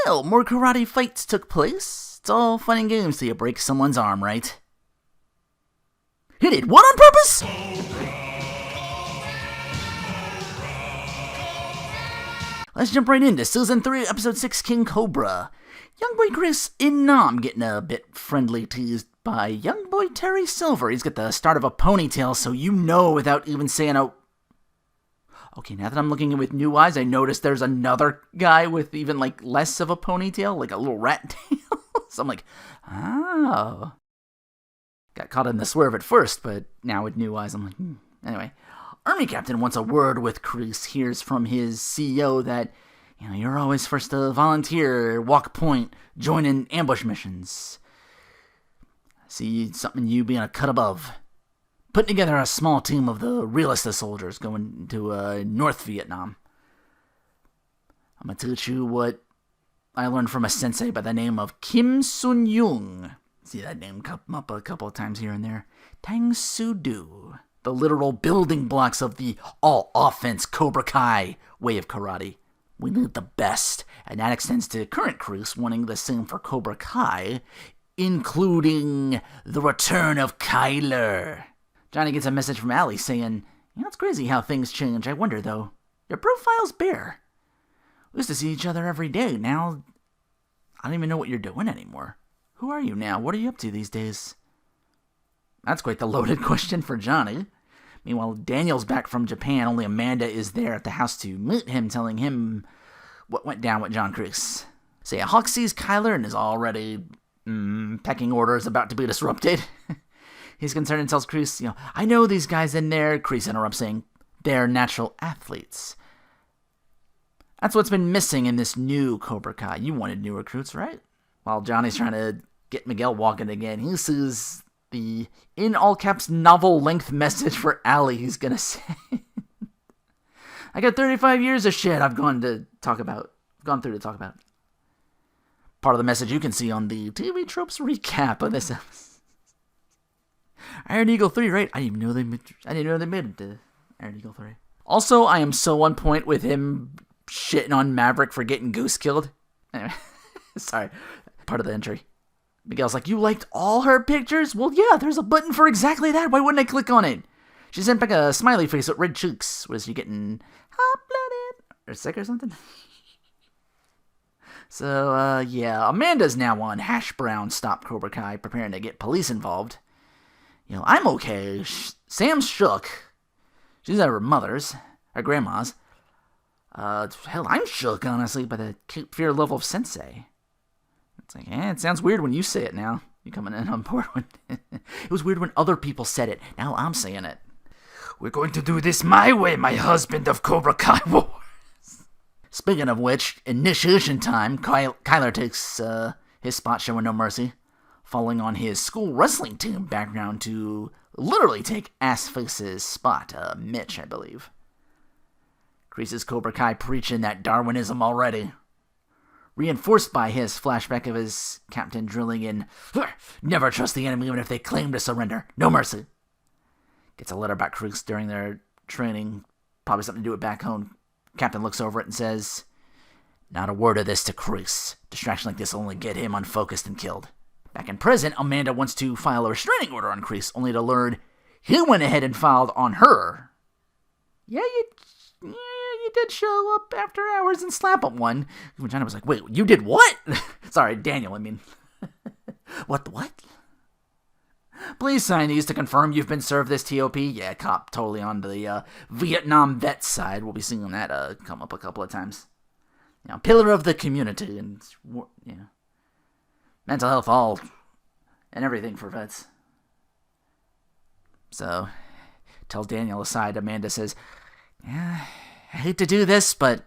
Well, more karate fights took place. It's all fun and games till you break someone's arm, right? Hit it! What on purpose? Let's jump right into Season 3, Episode 6, King Cobra. Young boy Chris in Nam getting a bit friendly teased by young boy Terry Silver. He's got the start of a ponytail, so you know without even saying a... Okay, now that I'm looking at it with new eyes, I noticed there's another guy with even, less of a ponytail, like a little rat tail. So I'm like, oh. Got caught in the swerve at first, but now with new eyes, I'm like, Anyway, Army Captain wants a word with Kreese. Hears from his CEO that, you're always first to volunteer, walk point, join in ambush missions. See something in you being a cut above. Putting together a small team of the realest of soldiers going to North Vietnam. I'm going to teach you what I learned from a sensei by the name of Kim Sun-young. See that name come up a couple of times here and there. Tang Soo Do. The literal building blocks of the all-offense Cobra-Kai way of karate. We need the best, and that extends to current crews wanting the same for Cobra-Kai, including the return of Kyler. Johnny gets a message from Allie saying, it's crazy how things change. I wonder, though. Your profile's bare. We used to see each other every day. Now, I don't even know what you're doing anymore. Who are you now? What are you up to these days? That's quite the loaded question for Johnny. Meanwhile, Daniel's back from Japan. Only Amanda is there at the house to meet him, telling him what went down with John Kreese. So yeah, Hawk sees Kyler and is already pecking orders about to be disrupted. He's concerned and tells Kreese, I know these guys in there. Kreese interrupts saying, they're natural athletes. That's what's been missing in this new Cobra Kai. You wanted new recruits, right? While Johnny's trying to get Miguel walking again, he sees the, in all caps, novel-length message for Allie he's gonna say. I got 35 years of shit I've gone through to talk about. Part of the message you can see on the TV Tropes recap of this episode. Iron Eagle 3, right? I didn't know they made it to Iron Eagle 3. Also, I am so on point with him shitting on Maverick for getting Goose killed. Anyway, sorry. Part of the entry. Miguel's like, you liked all her pictures? Well, yeah, there's a button for exactly that. Why wouldn't I click on it? She sent back a smiley face with red cheeks. Was she getting hot-blooded or sick or something? So, yeah, Amanda's now on Hash Brown Stop Cobra Kai, preparing to get police involved. I'm okay. Sam's shook. She's at her mother's, her grandma's. Hell, I'm shook, honestly, by the Cape Fear level of Sensei. It's like, it sounds weird when you say it now. You coming in on board when... It was weird when other people said it. Now I'm saying it. We're going to do this my way, my husband of Cobra Kai Wars. Speaking of which, initiation time, Kyler takes his spot showing no mercy, falling on his school wrestling team background to literally take Assface's spot, Mitch, I believe. Kreese's Cobra Kai preaching that Darwinism already. Reinforced by his flashback of his captain drilling in, never trust the enemy even if they claim to surrender. No mercy. Gets a letter about Kreese during their training. Probably something to do with back home. Captain looks over it and says, not a word of this to Kreese. Distraction like this will only get him unfocused and killed. Back in prison, Amanda wants to file a restraining order on Kreese, only to learn he went ahead and filed on her. Yeah, you did show up after hours and slap at one. When Johnny was like, wait, you did what? Sorry, Daniel, I mean. What? Please sign these to confirm you've been served this TOP. Yeah, cop totally on the Vietnam vet side. We'll be seeing that come up a couple of times. Pillar of the community and mental health all and everything for vets. So, tells Daniel aside, Amanda says, yeah, I hate to do this, but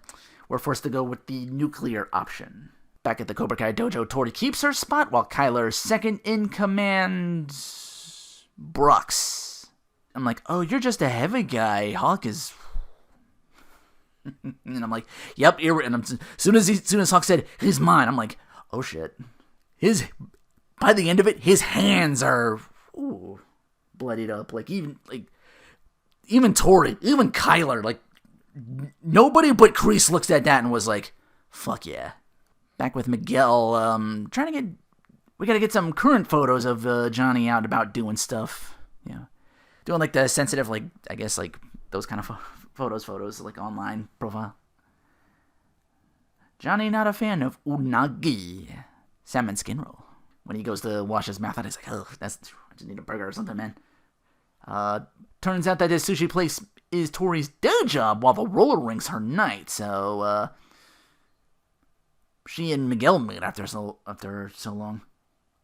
we're forced to go with the nuclear option. Back at the Cobra Kai dojo, Tori keeps her spot while Kyler's second in command, Brooks. I'm like, oh, you're just a heavy guy. Hawk is... And I'm like, yep. And as soon as Hawk said, he's mine, I'm like, oh shit. By the end of it, his hands are bloodied up. Even Tori, even Kyler, nobody but Kreese looks at that and was like, fuck yeah. Back with Miguel, we gotta get some current photos of Johnny out about doing stuff. Yeah. Doing like the sensitive, like, I guess like those kind of photos, like online profile. Johnny not a fan of unagi, salmon skin roll. When he goes to wash his mouth out, he's like, oh, I just need a burger or something, man. Turns out that this sushi place is Tori's day job while the roller rink's her night, so, she and Miguel meet after so long.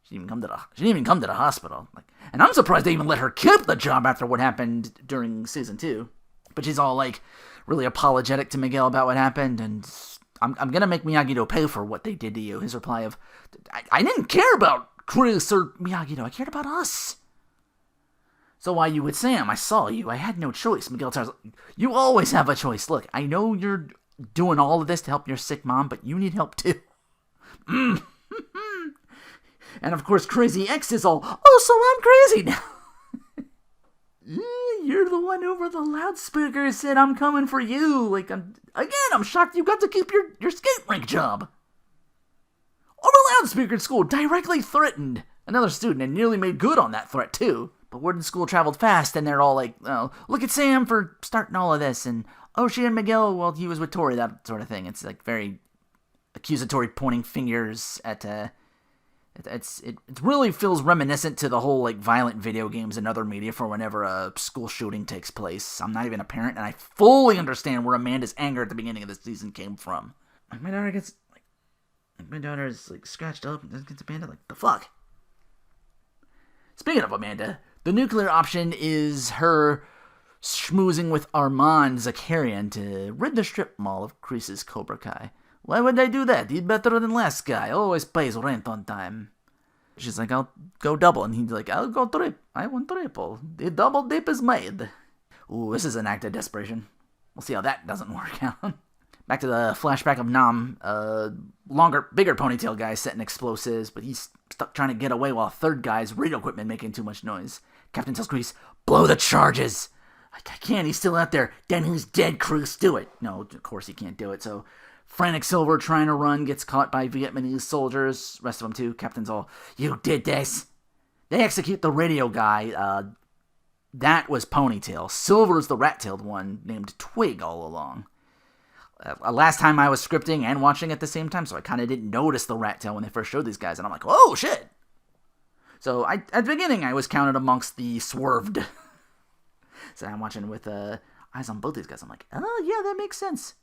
She didn't even come to the hospital. Like, and I'm surprised they even let her keep the job after what happened during season 2. But she's all like really apologetic to Miguel about what happened, and I'm gonna make Miyagi-Do pay for what they did to you. His reply of, I didn't care about Chris or Miyagi-Do, I cared about us. So while you with Sam, I saw you, I had no choice. Miguel tells, you always have a choice. Look, I know you're doing all of this to help your sick mom, but you need help too. And of course, Crazy X is all, oh, so I'm crazy now. You're the one over the loudspeaker said I'm coming for you. Like, I'm shocked you got to keep your skate rink job. Over loudspeaker at school directly threatened another student and nearly made good on that threat too. But word in school traveled fast, and they're all like, oh, look at Sam for starting all of this, and oh, she and Miguel, well, he was with Tori, that sort of thing. It's like very accusatory, pointing fingers at, it really feels reminiscent to the whole, like, violent video games and other media for whenever a school shooting takes place. I'm not even a parent, and I fully understand where Amanda's anger at the beginning of the season came from. Like, my daughter is, like, scratched up and doesn't get Amanda, like, the fuck? Speaking of Amanda, the nuclear option is her schmoozing with Armand Zakarian to rid the strip mall of Chris's Cobra-Kai. Why would they do that? He's better than last guy. Always pays rent on time. She's like, I'll go double. And he's like, I'll go triple. I want triple. The double dip is made. Ooh, this is an act of desperation. We'll see how that doesn't work out. Back to the flashback of Nam. Bigger ponytail guy setting explosives, but he's stuck trying to get away while a third guy's radio equipment making too much noise. Captain tells Chris, blow the charges. I can't, he's still out there. Then he's dead, Chris, do it. No, of course he can't do it, so frantic Silver trying to run gets caught by Vietnamese soldiers. Rest of them too. Captain's all, you did this. They execute the radio guy. That was Ponytail. Silver's the rat-tailed one named Twig all along. Last time I was scripting and watching at the same time, so I kind of didn't notice the rat tail when they first showed these guys, and I'm like, oh shit! So at the beginning, I was counted amongst the swerved. So I'm watching with eyes on both these guys. I'm like, oh yeah, that makes sense.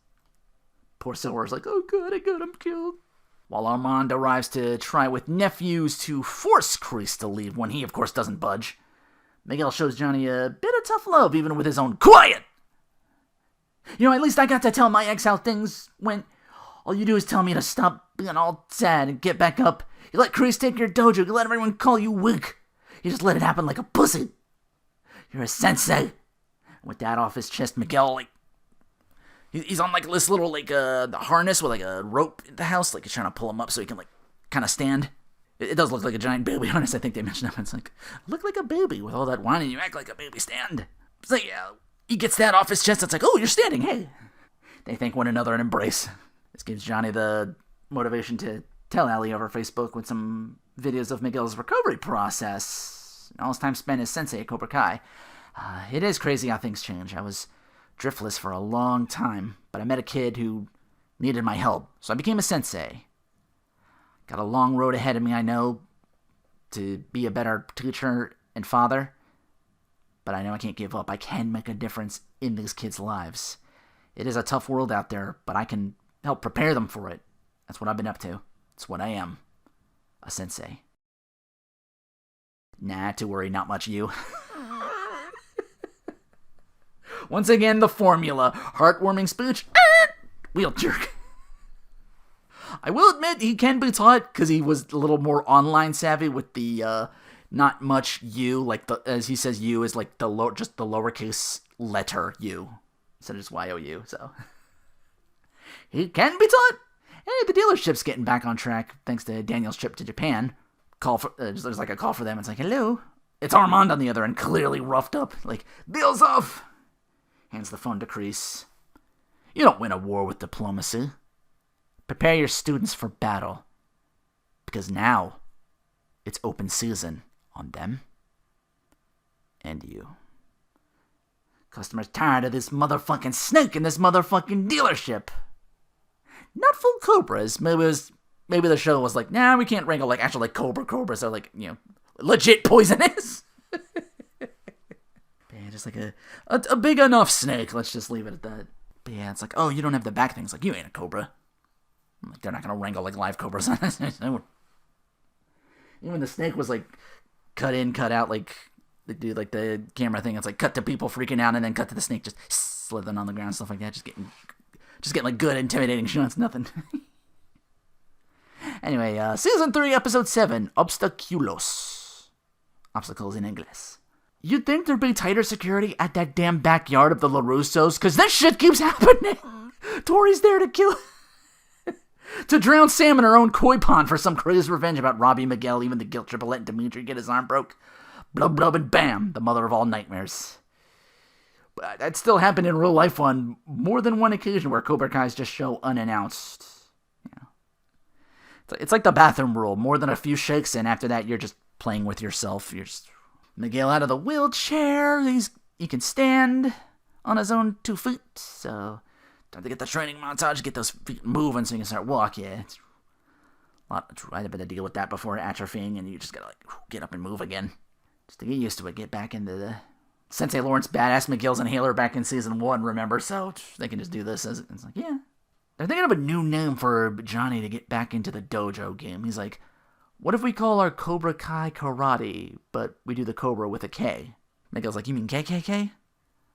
Poor Silver's like, oh good, I got him killed. While Armand arrives to try with nephews to force Chris to leave when he, of course, doesn't budge. Miguel shows Johnny a bit of tough love, even with his own quiet! You know, at least I got to tell my ex how things went. All you do is tell me to stop being all sad and get back up. You let Chris take your dojo. You let everyone call you weak. You just let it happen like a pussy. You're a sensei. With that off his chest, Miguel, like, he's on like this little like the harness with like a rope in the house. Like he's trying to pull him up so he can like kind of stand. It does look like a giant baby harness. I think they mentioned that. It's like, look like a baby with all that whining. You act like a baby. Stand. It's like, yeah. He gets that off his chest. It's like, oh, you're standing. Hey. They thank one another and embrace. This gives Johnny the motivation to tell Allie over Facebook with some videos of Miguel's recovery process. All his time spent as sensei at Cobra-Kai. It is crazy how things change. I was driftless for a long time, but I met a kid who needed my help, so I became a sensei. Got a long road ahead of me, I know, to be a better teacher and father. But I know I can't give up. I can make a difference in these kids' lives. It is a tough world out there, but I can help prepare them for it. That's what I've been up to. It's what I am. A sensei. Nah, to worry, not much you. Once again, the formula. Heartwarming speech. Wheel jerk. I will admit he can be taught because he was a little more online savvy with the not much U, like as he says, U is like just the lowercase letter U instead of just YOU. So he can be taught. Hey, the dealership's getting back on track thanks to Daniel's trip to Japan. There's like a call for them. It's like, hello. It's Armand on the other end, clearly roughed up. Like, deal's off. Hands the phone to Chris. You don't win a war with diplomacy. Prepare your students for battle. Because now, it's open season on them and you. Customers tired of this motherfucking snake in this motherfucking dealership. Not full cobras. Maybe the show was like, nah, we can't wrangle like actual like cobras. They're like, legit poisonous. Yeah, just like a big enough snake. Let's just leave it at that. But yeah, it's like, oh, you don't have the back things. Like, you ain't a cobra. I'm like, they're not gonna wrangle like live cobras. Even the snake was like cut in, cut out, like they do like the camera thing. It's like cut to people freaking out and then cut to the snake just slithering on the ground, stuff like that. Just getting like good, intimidating shots. Nothing. Anyway, season 3, episode 7, Obstaculos. Obstacles in English. You'd think there'd be tighter security at that damn backyard of the LaRussos, because this shit keeps happening. Tori's there to kill... to drown Sam in her own koi pond for some crazy revenge about Robbie, Miguel, even the guilt trip of letting Dimitri get his arm broke. Blub blub and bam, the mother of all nightmares. But that still happened in real life on more than one occasion where Cobra-Kais just show unannounced. It's like the bathroom rule. More than a few shakes, and after that, you're just playing with yourself. You're just... Miguel out of the wheelchair. He can stand on his own 2 feet. So, time to get the training montage, get those feet moving so you can start walking. Yeah, it's a lot. I had to deal with that before atrophying, and you just gotta get up and move again. Just to get used to it, get back into the... Sensei Lawrence badass Miguel's inhaler back in season 1, remember? So, they can just do this. It's like, yeah. They're thinking of a new name for Johnny to get back into the dojo game. He's like, what if we call our Cobra-Kai karate, but we do the Cobra with a K? Miguel's like, you mean KKK?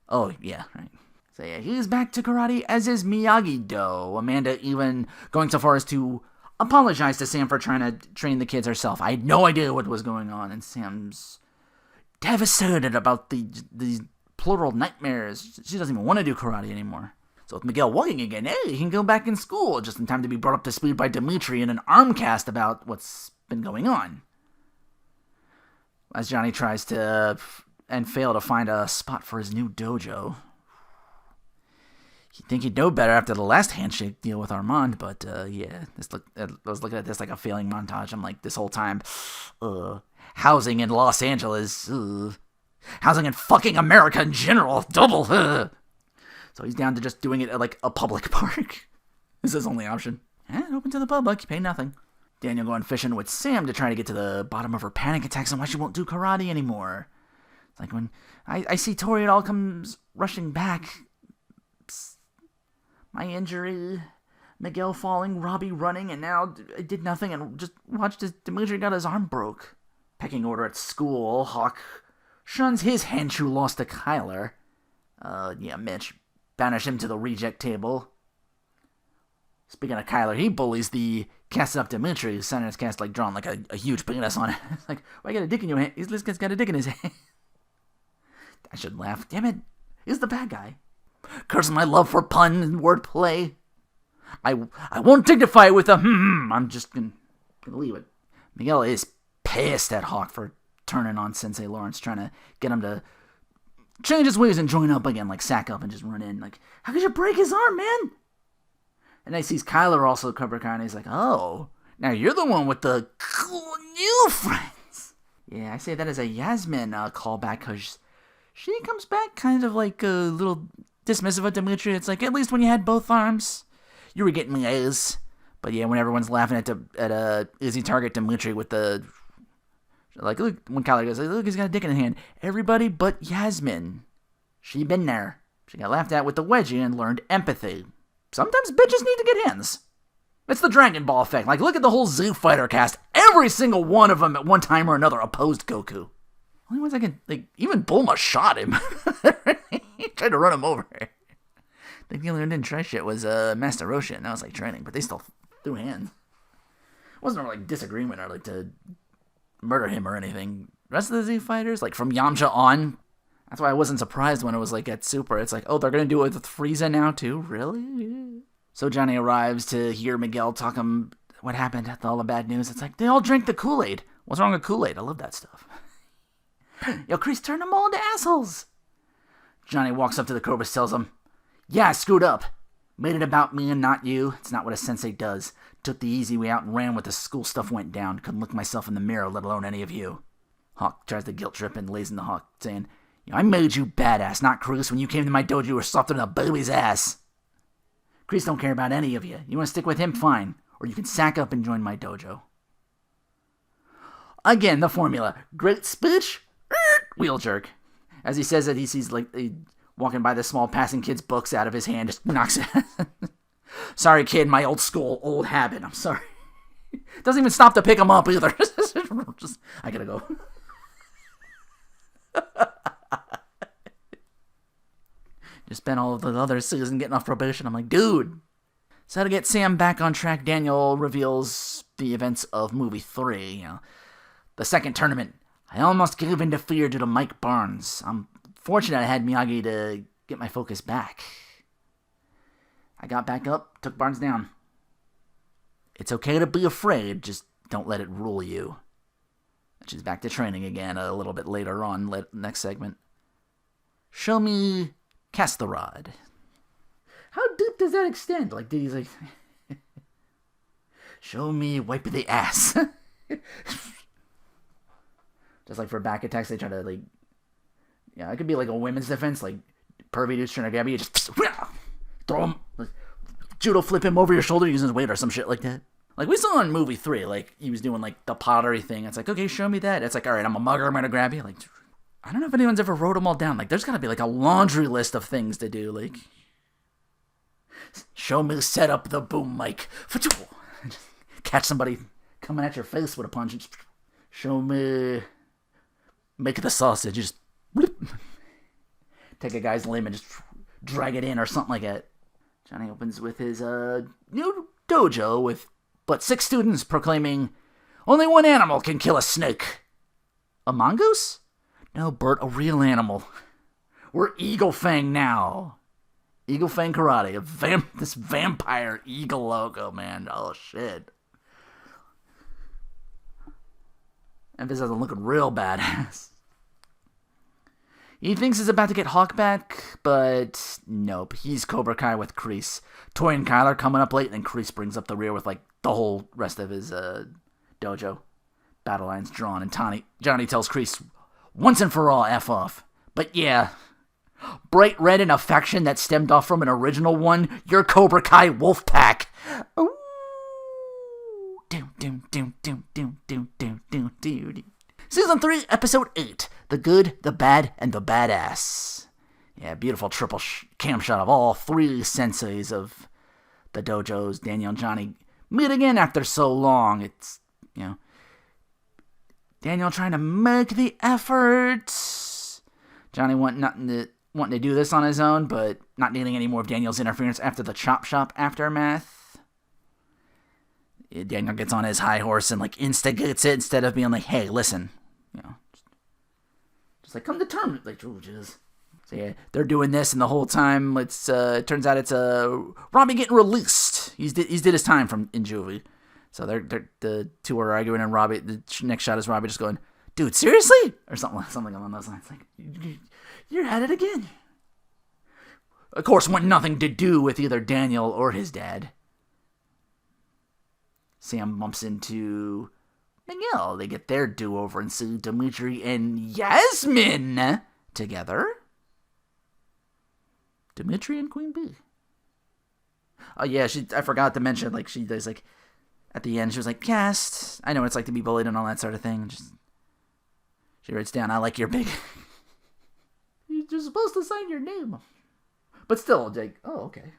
Oh, yeah, right. So yeah, he's back to karate, as is Miyagi-Do. Amanda even going so far as to apologize to Sam for trying to train the kids herself. I had no idea what was going on, and Sam's devastated about these plural nightmares. She doesn't even want to do karate anymore. So with Miguel walking again, hey, he can go back in school, just in time to be brought up to speed by Dimitri in an arm cast about what's been going on. As Johnny tries to, and fail to find a spot for his new dojo. You'd think he'd know better after the last handshake deal with Armand, but yeah, I was looking at this like a failing montage. I'm like, this whole time, housing in Los Angeles, housing in fucking America in general, double, So he's down to just doing it at, like, a public park. This is his only option. Open to the public, you pay nothing. Daniel going fishing with Sam to try to get to the bottom of her panic attacks and why she won't do karate anymore. It's like when I see Tori, it all comes rushing back. Psst. My injury, Miguel falling, Robbie running, and now I did nothing and just watched as Dimitri got his arm broke. Pecking order at school, Hawk shuns his hench who lost to Kyler. Mitch. Banish him to the reject table. Speaking of Kyler, he bullies the casted up Dimitri, who's sending his cast like drawn like a huge penis on it. It's like, why you got a dick in your hand? This guy's got a dick in his hand. I shouldn't laugh. Damn it. He's the bad guy. Cursing my love for pun and wordplay. I won't dignify it with a I'm just gonna leave it. Miguel is pissed at Hawk for turning on Sensei Lawrence, trying to get him to change his ways and join up again, like sack up and just run in. Like, how could you break his arm, man? And then he sees Kyler also Cobra-Kai, and he's like, oh, now you're the one with the cool new friends. Yeah, I say that as a Yasmin callback, because she comes back kind of like a little dismissive of Dimitri. It's like, at least when you had both arms, you were getting A's. But yeah, when everyone's laughing at Izzy target Dimitri with the... Like, look, when Kyler goes, look, he's got a dick in his hand. Everybody but Yasmin. She been there. She got laughed at with the wedgie and learned empathy. Sometimes bitches need to get hands. It's the Dragon Ball effect. Like, look at the whole Z Fighter cast. Every single one of them at one time or another opposed Goku. Only ones I can, like, even Bulma shot him. He tried to run him over. I think the only one who didn't try shit was Master Roshi, and that was like training, but they still threw hands. It wasn't like disagreement or like to murder him or anything. The rest of the Z Fighters, like from Yamcha on, that's why I wasn't surprised when it was like at Super. It's like, oh, they're gonna do it with Frieza now too? Really? So Johnny arrives to hear Miguel talk him what happened, all the bad news. It's like, they all drank the Kool-Aid. What's wrong with Kool-Aid? I love that stuff. Yo, Chris, turn them all into assholes. Johnny walks up to the Cobras, tells him, yeah, I screwed up. Made it about me and not you. It's not what a sensei does. Took the easy way out and ran when the school stuff went down. Couldn't look myself in the mirror, let alone any of you. Hawk tries to guilt trip and lays in the Hawk, saying, I made you badass, not Kreese. When you came to my dojo, you were softer than a baby's ass. Kreese don't care about any of you. You want to stick with him? Fine. Or you can sack up and join my dojo. Again, the formula. Great speech, wheel jerk. As he says that, he sees walking by the small passing kid's books out of his hand, just knocks it. Sorry, kid, my old habit. I'm sorry. Doesn't even stop to pick him up either. I gotta go. Just spent all of the other season getting off probation. I'm like, dude. So to get Sam back on track, Daniel reveals the events of movie 3. The second tournament. I almost gave in to fear due to Mike Barnes. I'm fortunate I had Miyagi to get my focus back. I got back up, took Barnes down. It's okay to be afraid, just don't let it rule you. She's back to training again a little bit later on, next segment. Show me cast the rod. How deep does that extend? He's like, show me wipe the ass. Just like for back attacks, they try to it could be like a women's defense, like pervy dude's trying to grab you, just throw him, judo flip him over your shoulder using his weight or some shit like that. Like we saw in movie 3, he was doing the pottery thing. It's like, okay, show me that. It's like, all right, I'm a mugger, I'm gonna grab you. I don't know if anyone's ever wrote them all down. There's gotta be a laundry list of things to do. Show me set up the boom mic. Catch somebody coming at your face with a punch. And show me make the sausage. Just take a guy's limb and just drag it in or something like that. Johnny opens with his new dojo with but 6 students proclaiming, only one animal can kill a snake. A mongoose? No, Bert, a real animal. We're Eagle Fang now. Eagle Fang Karate. This vampire eagle logo, man. Oh, shit. And this isn't looking real badass. He thinks he's about to get Hawk back, but nope. He's Cobra-Kai with Kreese. Toy and Kyler coming up late, and then Kreese brings up the rear with the whole rest of his dojo. Battle lines drawn, and Johnny tells Kreese, once and for all, F off. But yeah, bright red and affection that stemmed off from an original one, you're Cobra-Kai Wolfpac. Ooh. Season 3, Episode 8, The Good, the Bad, and the Badass. Yeah, beautiful triple cam shot of all 3 senseis of the dojos. Daniel and Johnny meet again after so long. It's, Daniel trying to make the effort. Johnny wanting to do this on his own, but not needing any more of Daniel's interference after the chop shop aftermath. Daniel gets on his high horse and instigates it instead of being like, hey, listen. Just come to terms. So yeah, they're doing this, and the whole time it turns out it's Robbie getting released. He's did his time in juvie. So the two are arguing, and Robbie, the next shot is Robbie just going, dude, seriously? Or something along those lines. You're at it again. Of course, want nothing to do with either Daniel or his dad. Sam bumps into Miguel. They get their do-over and see Dimitri and Yasmin together. Dimitri and Queen Bee. Oh yeah, I forgot to mention, there's at the end, she was like, yes, I know what it's like to be bullied and all that sort of thing. She writes down, I like your big... You're supposed to sign your name. But still, oh, okay.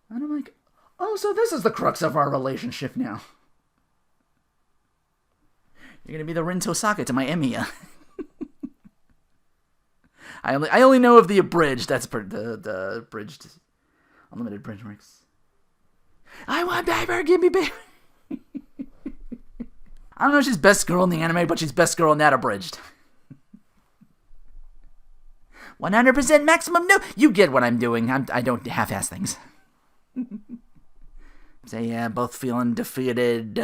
And I'm like, oh, so this is the crux of our relationship now. You're going to be the Rin Tosaka to my Emiya. I only know of the abridged. That's the abridged, unlimited bridge marks. I want baby, give me baby. I don't know if she's best girl in the anime, but she's best girl in that abridged. 100% maximum, no. You get what I'm doing. I don't half-ass things. So yeah, both feeling defeated.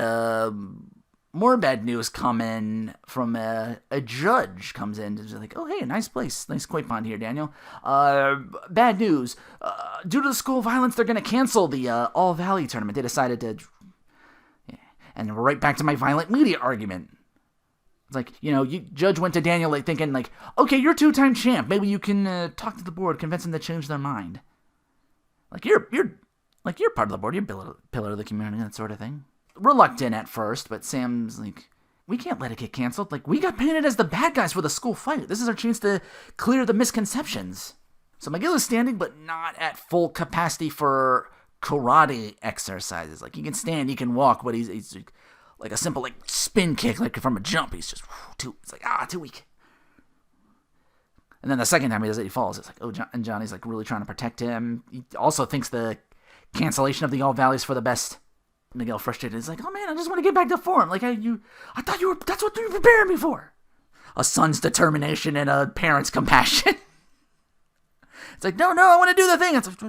more bad news come in from a judge comes in. It's like, oh, hey, nice place. Nice koi pond here, Daniel. Bad news. Due to the school violence, they're going to cancel the All Valley tournament. They decided to... Yeah. And we're right back to my violent media argument. It's like, judge went to Daniel like thinking like, okay, you're two-time champ. Maybe you can talk to the board, convince them to change their mind. Like, you're part of the board. You're pillar of the community, that sort of thing. Reluctant at first, but Sam's like, we can't let it get canceled. Like, we got painted as the bad guys for the school fight. This is our chance to clear the misconceptions. So McGill is standing, but not at full capacity for karate exercises. Like, he can stand, he can walk, but he's like a simple spin kick, like from a jump. He's just too weak. And then the second time he does it, he falls. It's like, oh, and Johnny's like really trying to protect him. He also thinks the cancellation of the All Valley's for the best. Miguel frustrated. He's like, oh man, I just want to get back to form. Like, I thought you were, that's what you were preparing me for. A son's determination and a parent's compassion. It's like, no, I want to do the thing. It's like,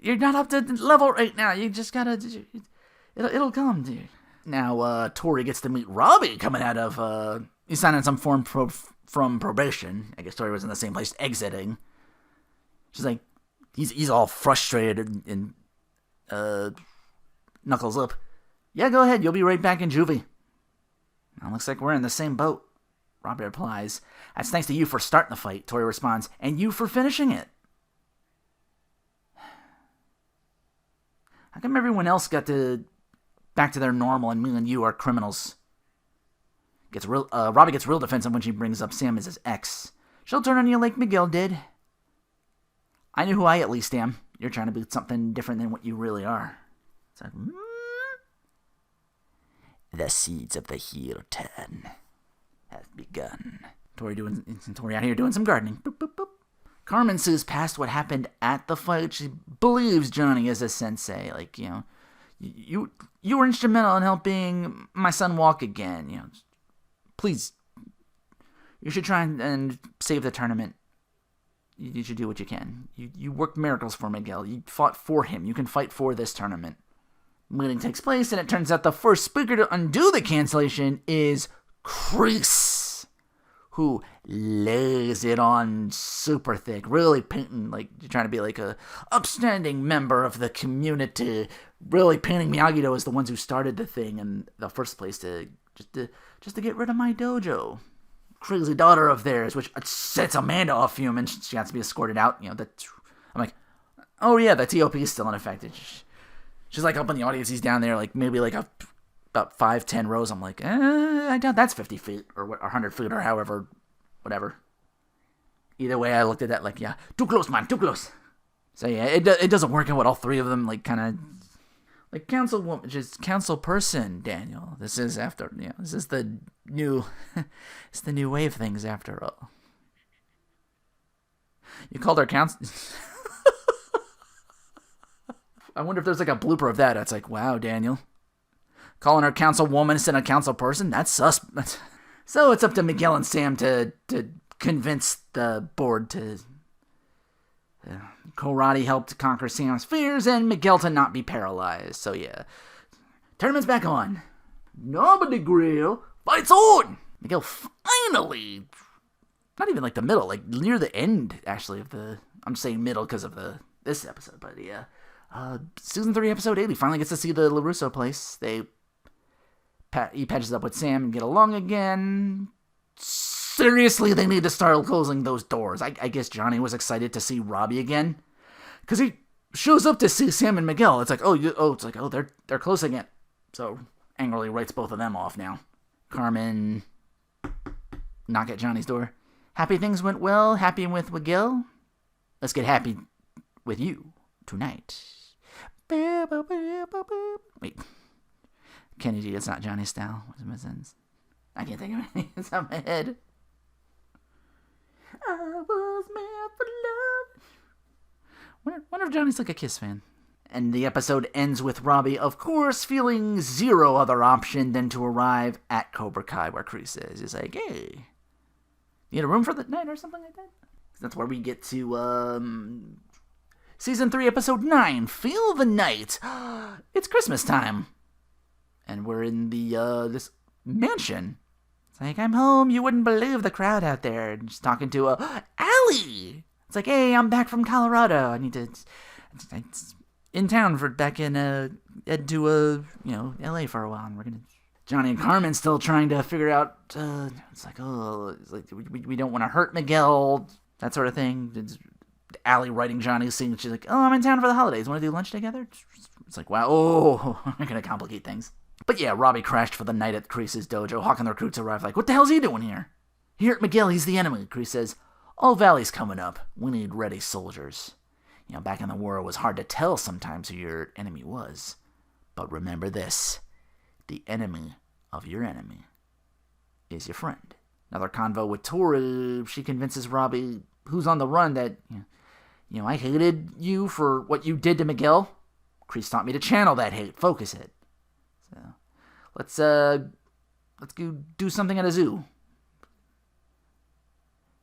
you're not up to level right now. You just gotta, it'll come, dude. Now, Tori gets to meet Robbie coming out of, he's signing some form from probation. I guess Tori was in the same place exiting. She's like, he's all frustrated and knuckles up. Yeah, go ahead. You'll be right back in juvie. Now, looks like we're in the same boat. Robbie replies, that's thanks to you for starting the fight. Tori responds, and you for finishing it. How come everyone else got back to their normal and me and you are criminals? Robbie gets real defensive when she brings up Sam as his ex. She'll turn on you like Miguel did. I know who I at least am. You're trying to be something different than what you really are. It's like, the seeds of the heel turn have begun. Tori out here doing some gardening. Boop, boop, boop. Carmen sees past what happened at the fight. She believes Johnny is a sensei. Like, you were instrumental in helping my son walk again. Please, you should try and save the tournament. You should do what you can. You worked miracles for Miguel. You fought for him. You can fight for this tournament. Meeting takes place, and it turns out the first speaker to undo the cancellation is Chris, who lays it on super thick, really painting like you're trying to be like a upstanding member of the community, really painting Miyagi-Do as the ones who started the thing in the first place to get rid of my dojo. Crazy daughter of theirs, which sets Amanda off fuming. She has to be escorted out. I'm like, oh yeah, the TOP is still in effect. She's like up in the audience. He's down there, like maybe like about 5-10 rows. I'm like, I doubt that's 50 feet or 100 feet or however, whatever. Either way, I looked at that like, yeah, too close, man, too close. So yeah, it doesn't work out with all three of them. Like kind of like council person, Daniel. This is this is the new, it's the new way of things after all. You called her council. I wonder if there's like a blooper of that. It's like, wow, Daniel. Calling her councilwoman instead of council person? That's suspect. So it's up to Miguel and Sam to convince the board to... karate helped conquer Sam's fears and Miguel to not be paralyzed. So yeah. Tournament's back on. Nobody grill. Fights on! Miguel finally... Not even like the middle, like near the end, actually, of the... I'm saying middle because of this episode, but yeah. Season 3, episode 8, he finally gets to see the LaRusso place. He patches up with Sam and get along again. Seriously, they need to start closing those doors. I guess Johnny was excited to see Robbie again. Because he shows up to see Sam and Miguel. It's like, they're closing it. So, angrily writes both of them off now. Carmen, knock at Johnny's door. Happy things went well? Happy with Miguel? Let's get happy with you tonight. Wait. Kennedy, it's not Johnny's style. What's my sense? I can't think of anything. It's on my head. I was meant for love. Wonder if Johnny's like a Kiss fan. And the episode ends with Robbie, of course, feeling zero other option than to arrive at Cobra-Kai, where Chris is. He's like, hey, you need a room for the night or something like that? That's where we get to, Season 3, Episode 9, Feel the Night. It's Christmas time. And we're in the this mansion. It's like, I'm home. You wouldn't believe the crowd out there. And she's talking to Allie. It's like, hey, I'm back from Colorado. I need to... It's in town for back in... head to, L.A. for a while. And we're going to... Johnny and Carmen still trying to figure out... it's like, we don't want to hurt Miguel. That sort of thing. It's Allie writing Johnny's scene. She's like, I'm in town for the holidays. Want to do lunch together? It's like, wow, we're going to complicate things. But yeah, Robbie crashed for the night at Kreese's dojo. Hawk and the recruits arrive like, what the hell's he doing here? Here at Miguel, he's the enemy. Kreese says, All Valley's coming up. We need ready soldiers. Back in the war, it was hard to tell sometimes who your enemy was. But remember this. The enemy of your enemy is your friend. Another convo with Tori. She convinces Robbie, who's on the run, that, I hated you for what you did to Miguel. Kreese taught me to channel that hate, focus it. So, let's go do something at a zoo.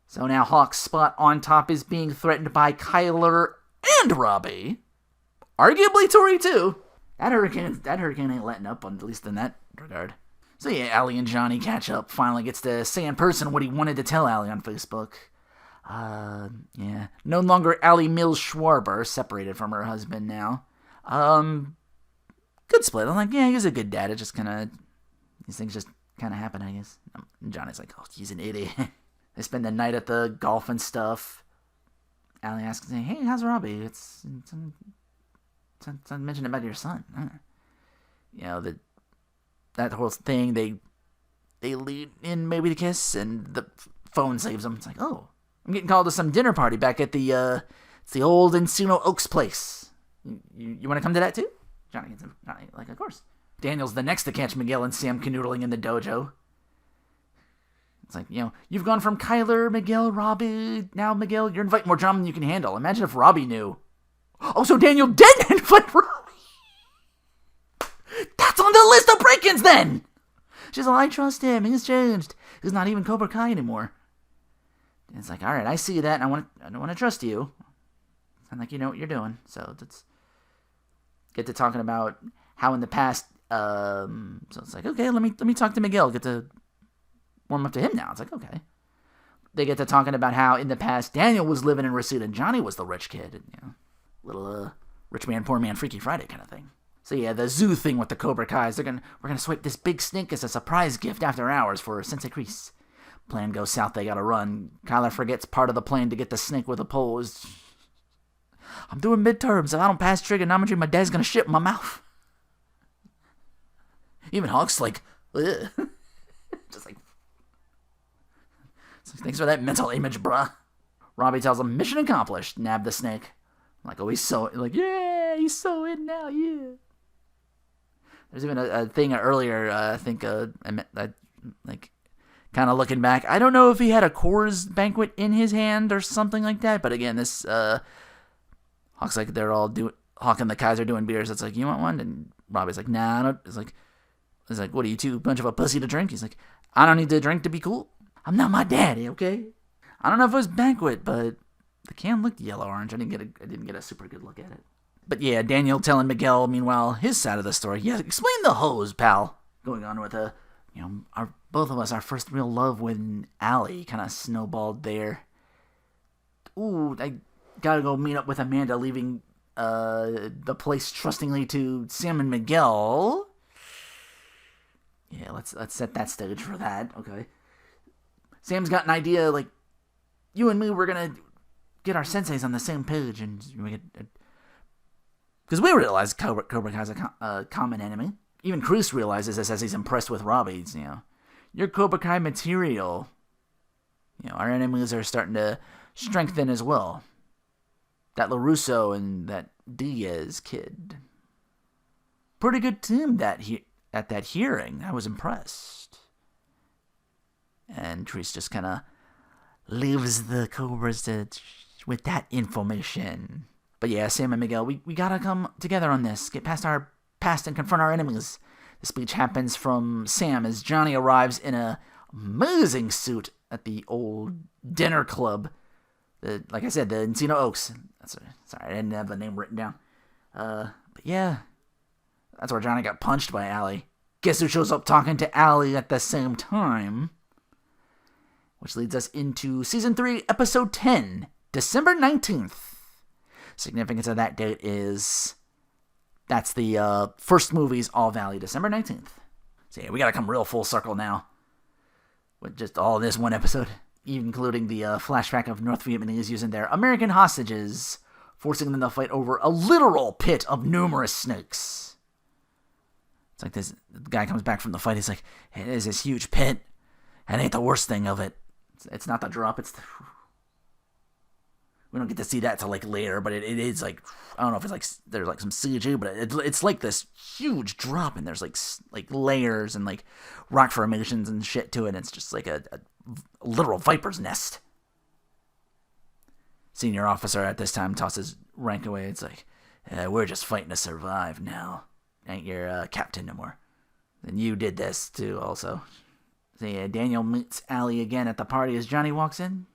So now Hawk's spot on top is being threatened by Kyler and Robbie. Arguably Tori too. That hurricane ain't letting up, at least in that regard. So yeah, Allie and Johnny catch up. Finally gets to say in person what he wanted to tell Allie on Facebook. No longer Allie Mills Schwarber, separated from her husband now. Good split. I'm like, yeah, he's a good dad. It just these things just kind of happen, I guess. And Johnny's like, he's an idiot. They spend the night at the golf and stuff. Allie asks, hey, how's Robbie? It's mentioned about your son. That whole thing, they lead in maybe to kiss, and the phone saves them. It's like, I'm getting called to some dinner party back at the old Encino Oaks place. You want to come to that too? Johnny, of course. Daniel's the next to catch Miguel and Sam canoodling in the dojo. It's like, you've gone from Kyler, Miguel, Robbie, now Miguel, you're inviting more drama than you can handle. Imagine if Robbie knew. Oh, so Daniel did invite Robbie. That's on the list of break-ins then! She's like, I trust him, he's changed. He's not even Cobra-Kai anymore. And it's like, alright, I see that, and I want to trust you. I'm like, you know what you're doing, so let's get to talking about how in the past, so it's like, okay, let me talk to Miguel, get to warm up to him now. It's like, okay. They get to talking about how in the past Daniel was living in Reseda and Johnny was the rich kid, and, little rich man, poor man, Freaky Friday kind of thing. So yeah, the zoo thing with the Cobra-Kais, we're gonna swipe this big snake as a surprise gift after hours for Sensei Kreese. Plan goes south, they gotta run. Kyler forgets part of the plan to get the snake with a pole. I'm doing midterms. If I don't pass trigonometry, my dad's gonna shit in my mouth. Even Hawk's like, ugh. Just like, thanks for that mental image, bruh. Robbie tells him, mission accomplished. Nab the snake. I'm like, he's so, yeah, he's so in now, yeah. There's even a thing earlier, I think, kind of looking back. I don't know if he had a Coors banquet in his hand or something like that, but again, this, Hawk's like, Hawk and the Kaiser doing beers. It's like, you want one? And Robbie's like, nah, I don't. It's like, what are you two, bunch of a pussy to drink? He's like, I don't need to drink to be cool. I'm not my daddy, okay? I don't know if it was banquet, but the can looked yellow-orange. I didn't get a super good look at it. But yeah, Daniel telling Miguel, meanwhile, his side of the story. Yeah, explain the hose, pal. Going on with both of us, our first real love when Allie kind of snowballed there. Ooh, I gotta go meet up with Amanda, leaving the place trustingly to Sam and Miguel. Yeah, let's set that stage for that, okay. Sam's got an idea, like, you and me, we're gonna get our senseis on the same page, and we get... Because we realize Cobra has a common enemy. Even Kreese realizes this as he's impressed with Robbie's, Your Cobra-Kai material. Our enemies are starting to strengthen as well. That LaRusso and that Diaz kid. Pretty good team at that hearing. I was impressed. And Kreese just kind of leaves the Cobras with that information. But yeah, Sam and Miguel, we gotta come together on this. Get past our past and confront our enemies. The speech happens from Sam as Johnny arrives in a amazing suit at the old dinner club. Like I said, the Encino Oaks. Sorry, I didn't have the name written down. But yeah, that's where Johnny got punched by Allie. Guess who shows up talking to Allie at the same time? Which leads us into Season 3, Episode 10, December 19th. Significance of that date is that's the first movie's All Valley, December 19th. So yeah, we gotta come real full circle now with just all this one episode, including the flashback of North Vietnamese using their American hostages, forcing them to fight over a literal pit of numerous snakes. It's like this guy comes back from the fight, he's like, it is this huge pit, and ain't the worst thing of it. It's not the drop, it's the... We don't get to see that till like later, but it is like, I don't know if it's like, there's like some CG, but it's like this huge drop, and there's like layers and like rock formations and shit to it, and it's just like a literal viper's nest. Senior officer at this time tosses rank away. It's like, we're just fighting to survive now. Ain't your captain no more. And you did this too, also. So yeah, Daniel meets Allie again at the party as Johnny walks in.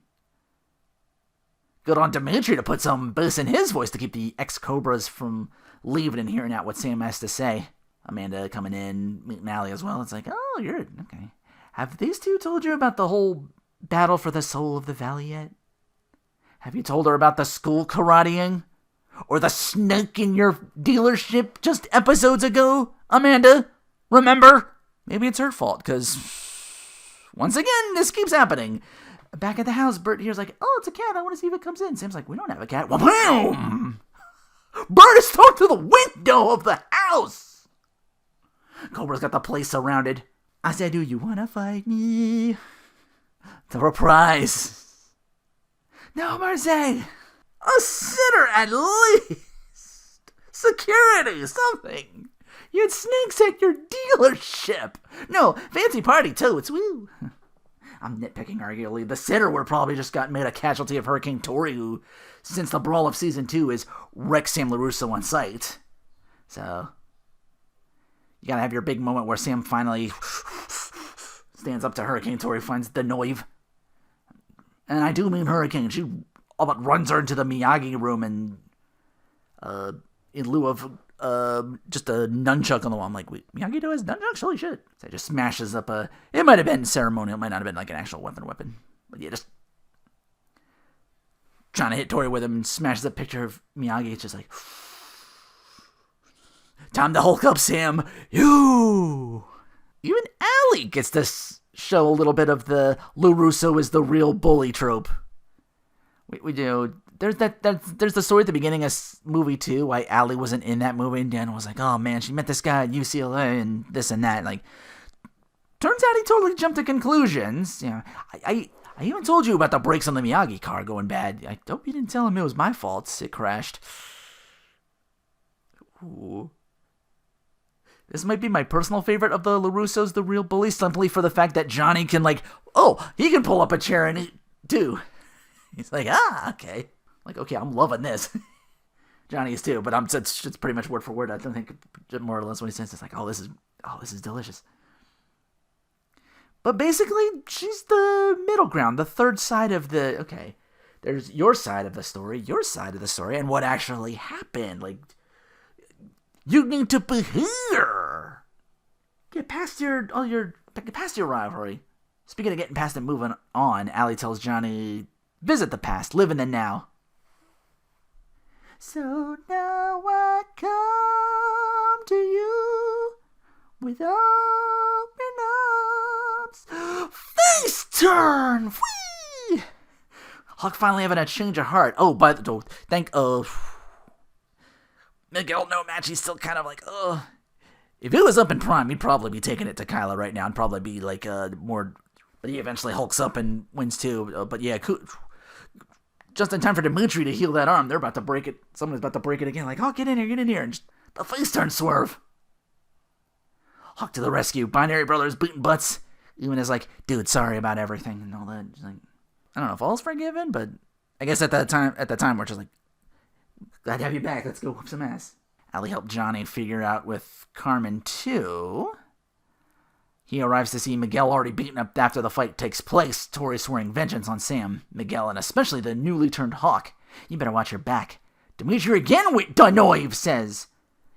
Good on Dimitri to put some bass in his voice to keep the ex-Cobras from leaving and hearing out what Sam has to say. Amanda coming in, meeting Allie as well. It's like, oh, you're okay. Have these two told you about the whole battle for the soul of the valley yet? Have you told her about the school karateing? Or the snake in your dealership just episodes ago, Amanda? Remember? Maybe it's her fault, because once again, this keeps happening. Back at the house, Bert hears like, oh, it's a cat. I want to see if it comes in. Sam's like, we don't have a cat. Well, boom! Bert is thrown through the window of the house. Cobra's got the place surrounded. I said, do you want to fight me? The reprise. No mercy. A sitter at least. Security, something. You had snakes at your dealership. No, fancy party too. It's woo. I'm nitpicking arguably. The sitter would probably just got made a casualty of Hurricane Tori, who, since the brawl of Season 2, is wrecked Sam LaRusso on sight. So, you gotta have your big moment where Sam finally stands up to Hurricane Tori, finds the Noive. And I do mean Hurricane. She all but runs her into the Miyagi room and, in lieu of just a nunchuck on the wall. I'm like, wait, Miyagi Do has nunchucks? Holy shit. So it just smashes up it might have been ceremonial, it might not have been like an actual weapon. But yeah, just trying to hit Tori with him and smashes a picture of Miyagi. It's just like, time to Hulk up, Sam. You! Even Allie gets to show a little bit of the LaRusso is the real bully trope. We do. There's the story at the beginning of movie 2, why Allie wasn't in that movie, and Dan was like, oh man, she met this guy at UCLA and this and that. Like, turns out he totally jumped to conclusions. You know, I even told you about the brakes on the Miyagi car going bad. I hope you didn't tell him it was my fault. It crashed. Ooh. This might be my personal favorite of the LaRussos, the real bully, simply for the fact that Johnny can he can pull up a chair and eat too. He's like, okay. Like, okay, I'm loving this. Johnny is too, but it's pretty much word for word. I don't think more or less what he says. It's like, this is delicious. But basically, she's the middle ground, the third side of the, okay, there's your side of the story, and what actually happened. Like, you need to be here. Get past your rivalry. Speaking of getting past and moving on, Allie tells Johnny, visit the past, live in the now. So now I come to you with open arms. Face turn! Whee! Hawk finally having a change of heart. Miguel no match, he's still kind of like, If it was up in prime, he'd probably be taking it to Kyla right now and probably be like more. But he eventually hulks up and wins too. But yeah, just in time for Dimitri to heal that arm. They're about to break it. Someone's about to break it again. Like, get in here. And just the face turn swerve. Hawk to the rescue. Binary Brothers beating butts. Even is like, dude, sorry about everything and all that. Just like, I don't know if all's forgiven, but I guess at the time we're just like, glad to have you back. Let's go whoop some ass. Allie helped Johnny figure out with Carmen too. He arrives to see Miguel already beaten up after the fight takes place. Tori swearing vengeance on Sam, Miguel, and especially the newly turned Hawk. You better watch your back. Dimitri again with the Noive says.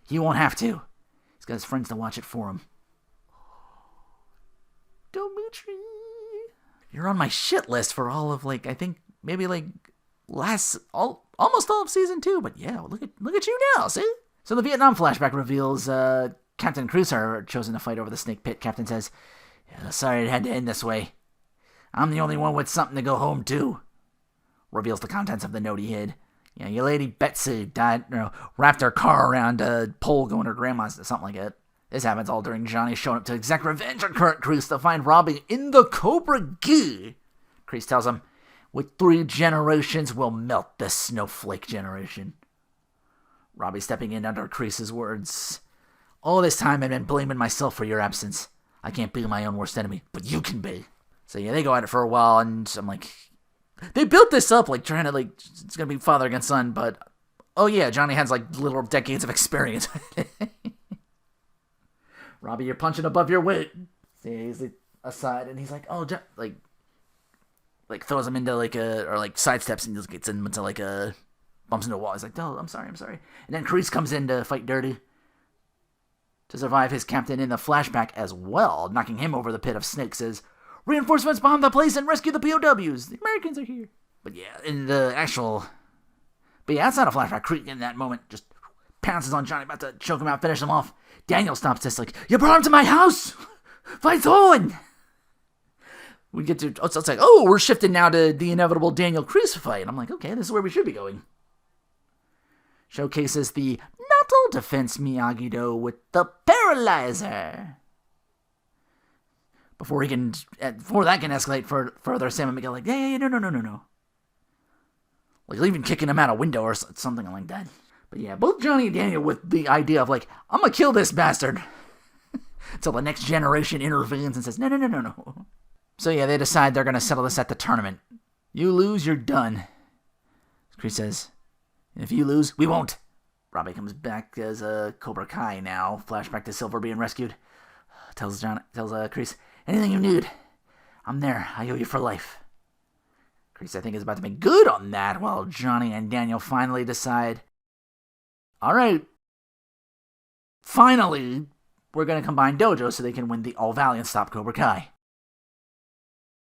He won't have to. He's got his friends to watch it for him. you're on my shit list for all of, like, I think maybe, like, almost all of season 2. But yeah, look at you now, see? So the Vietnam flashback reveals Captain and Cruz are chosen to fight over the snake pit. Captain says, yeah, sorry it had to end this way. I'm the only one with something to go home to. Reveals the contents of the note he hid. Yeah, your lady Betsy died, wrapped her car around a pole going to her grandma's, something like that. This happens all during Johnny showing up to exact revenge on Kurt Kreese to find Robbie in the Cobra-Kai. Kreese tells him, with 3 generations, we'll melt the snowflake generation. Robbie stepping in under Kreese's words. All this time I've been blaming myself for your absence. I can't be my own worst enemy, but you can be. So yeah, they go at it for a while, and I'm like, they built this up, like, trying to, like, it's gonna be father against son, but, oh yeah, Johnny has, like, literal decades of experience. Robbie, you're punching above your weight. So yeah, he's, like, aside, and he's like, oh, like, throws him into, like, or, like, sidesteps and just gets him into, like, bumps into a wall. He's like, oh, I'm sorry. And then Kreese comes in to fight dirty to survive his captain in the flashback as well, knocking him over the pit of snakes as reinforcements bomb the place and rescue the POWs. The Americans are here. But yeah, outside of flashback, Kreese in that moment just pounces on Johnny, about to choke him out, finish him off. Daniel stops this, like, you brought him to my house! Fight's on! We get to, it's like, oh, we're shifting now to the inevitable Daniel Kreese fight. I'm like, okay, this is where we should be going. Showcases the Natal Defense Miyagi-Do with the Paralyzer. Before that can escalate further, Sam and Miguel like, yeah, no. Like, even kicking him out a window or something like that. But yeah, both Johnny and Daniel with the idea of, like, I'm gonna kill this bastard. Until the next generation intervenes and says, no. So yeah, they decide they're gonna settle this at the tournament. You lose, you're done. Kreese says, if you lose, we won't. Robbie comes back as a Cobra-Kai now. Flashback to Silver being rescued. Tells Kreese, anything you need, I'm there. I owe you for life. Kreese, I think, is about to make good on that, while Johnny and Daniel finally decide, all right, finally, we're going to combine dojos so they can win the All Valiant Stop Cobra-Kai.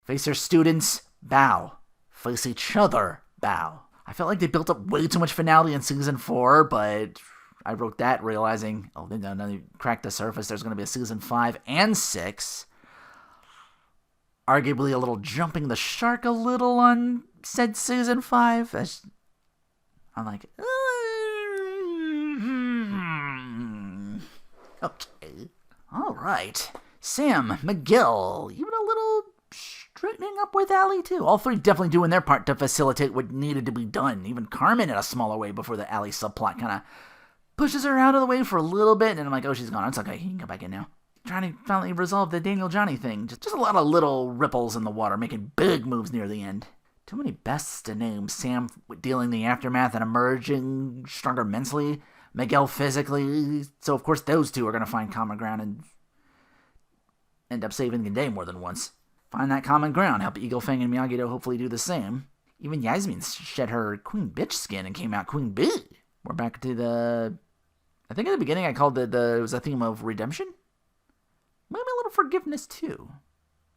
Face their students, bow. Face each other, bow. I felt like they built up way too much finality in Season 4, but I wrote that realizing, now they cracked the surface, there's going to be a Season 5 and 6. Arguably a little jumping the shark a little on said Season 5. I'm like, okay. Alright. Sam, Miguel, even a little straightening up with Allie too. All 3 definitely doing their part to facilitate what needed to be done. Even Carmen in a smaller way before the Allie subplot kind of pushes her out of the way for a little bit, and I'm like, oh, she's gone. It's okay. You can come back in now. Trying to finally resolve the Daniel Johnny thing. Just a lot of little ripples in the water, making big moves near the end. Too many bests to name. Sam dealing the aftermath and emerging stronger mentally. Miguel physically. So, of course, those 2 are going to find common ground and end up saving the day more than once. Find that common ground. Help Eagle Fang and Miyagi-Do hopefully do the same. Even Yasmin shed her Queen Bitch skin and came out Queen Bee. We're back to the... I think at the beginning I called it was a theme of redemption? Maybe a little forgiveness too.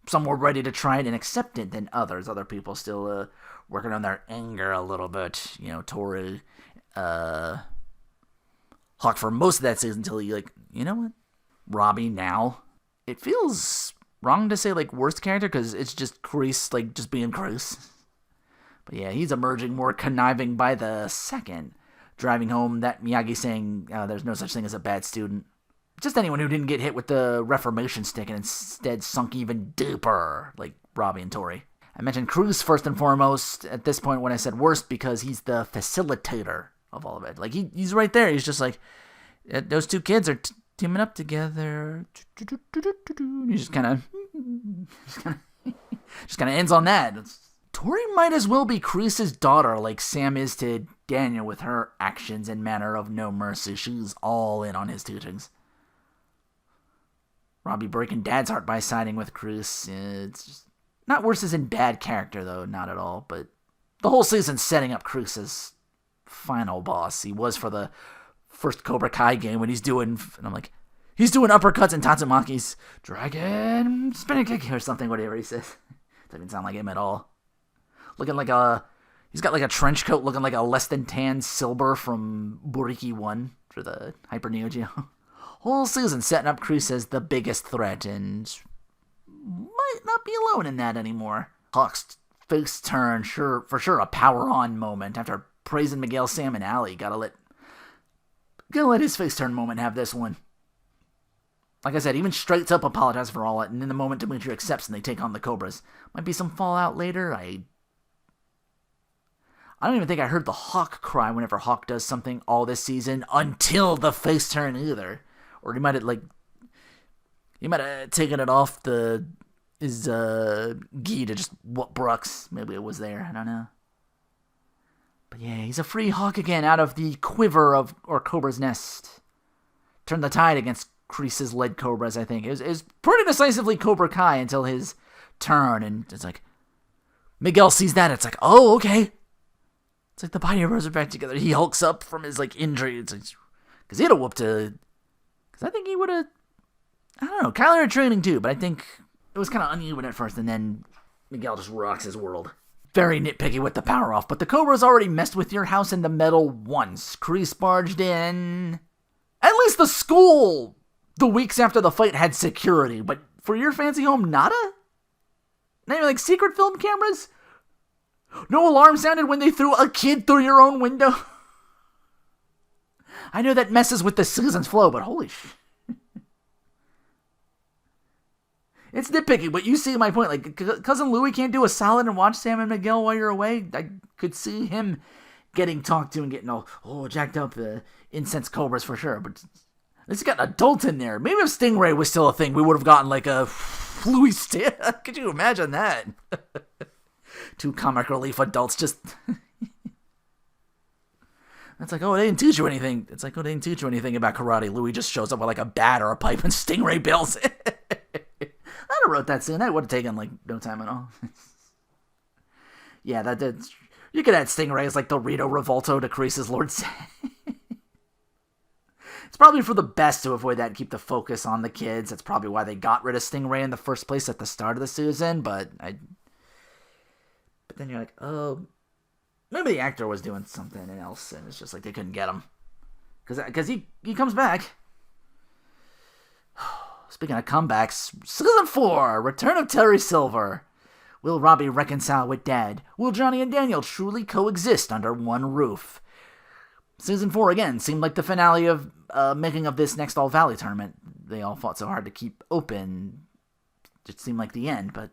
Some were ready to try it and accept it than others. Other people still working on their anger a little bit. You know, Tori, Hawk for most of that season until he, like, you know what? Robbie now. It feels wrong to say, like, worst character because it's just Kreese, like, just being Kreese. But yeah, he's emerging more conniving by the second. Driving home that Miyagi saying there's no such thing as a bad student. Just anyone who didn't get hit with the Reformation stick and instead sunk even deeper, like Robbie and Tori. I mentioned Cruz first and foremost at this point when I said worst because he's the facilitator of all of it. Like, he's right there. He's just like, those 2 kids are teaming up together. And he just kind of ends on that. Tori might as well be Kreese's daughter like Sam is to Daniel with her actions and manner of no mercy. She's all in on his teachings. Robbie breaking Dad's heart by siding with Kreese. It's just not worse as in bad character, though. Not at all. But the whole season's setting up Kreese as final boss. He was for the first Cobra-Kai game when he's doing... And I'm like, he's doing uppercuts and Tatsumaki's Dragon Spinning Kick or something, whatever he says. Doesn't sound like him at all. He's got like a trench coat looking like a less than tan Silber from Buriki 1 for the Hyper Neo Geo. Whole season setting up Kreese as the biggest threat, and might not be alone in that anymore. Hawk's face turn, for sure a power on moment. After praising Miguel, Sam, and Ali, gotta let his face turn moment have this one. Like I said, even straight up apologize for all it, and in the moment Dimitri accepts and they take on the Cobras. Might be some fallout later. I don't even think I heard the Hawk cry whenever Hawk does something all this season until the face turn either. Or he might have taken it off his gi to just whoop Brooks. Maybe it was there. I don't know. But yeah, he's a free Hawk again out of the quiver or Cobra's nest. Turned the tide against Kreese's lead Cobras, I think. It was pretty decisively Cobra-Kai until his turn. And it's like, Miguel sees that. It's like, oh, okay. It's like the body and Rose are back together. He hulks up from his injury. It's like, because he had a whoop to. Because I think he would have. I don't know. Kyler had training too, but I think it was kind of uneven at first, and then Miguel just rocks his world. Very nitpicky with the power off, but the Cobra's already messed with your house and the metal once. Kreese barged in. At least the school, the weeks after the fight, had security, but for your fancy home, nada? Not even secret film cameras? No alarm sounded when they threw a kid through your own window? I know that messes with the season's flow, but holy shit. It's nitpicky, but you see my point. Cousin Louie can't do a solid and watch Sam and Miguel while you're away. I could see him getting talked to and getting all jacked up. Incensed Cobras for sure, but it's got an adult in there. Maybe if Stingray was still a thing, we would have gotten a Louie stand. Could you imagine that? Two comic relief adults just. It's like, they didn't teach you anything. It's like, they didn't teach you anything about karate. Louie just shows up with a bat or a pipe and Stingray bails it. I'd have wrote that scene. That would have taken no time at all. Yeah, that's. You could add Stingray as the Rito Revolto to Kreese's Lord Zed. It's probably for the best to avoid that and keep the focus on the kids. That's probably why they got rid of Stingray in the first place at the start of the season, But then you're oh, maybe the actor was doing something else, and it's just they couldn't get him. Because he comes back. Speaking of comebacks, Season 4, Return of Terry Silver. Will Robbie reconcile with Dad? Will Johnny and Daniel truly coexist under one roof? Season 4, again, seemed like the finale of making of this next All Valley tournament. They all fought so hard to keep open. It seemed like the end, but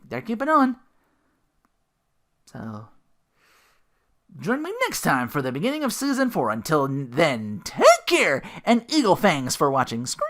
they're keeping on. So, join me next time for the beginning of Season 4. Until then, take care, and Eagle Fangs for watching Screen.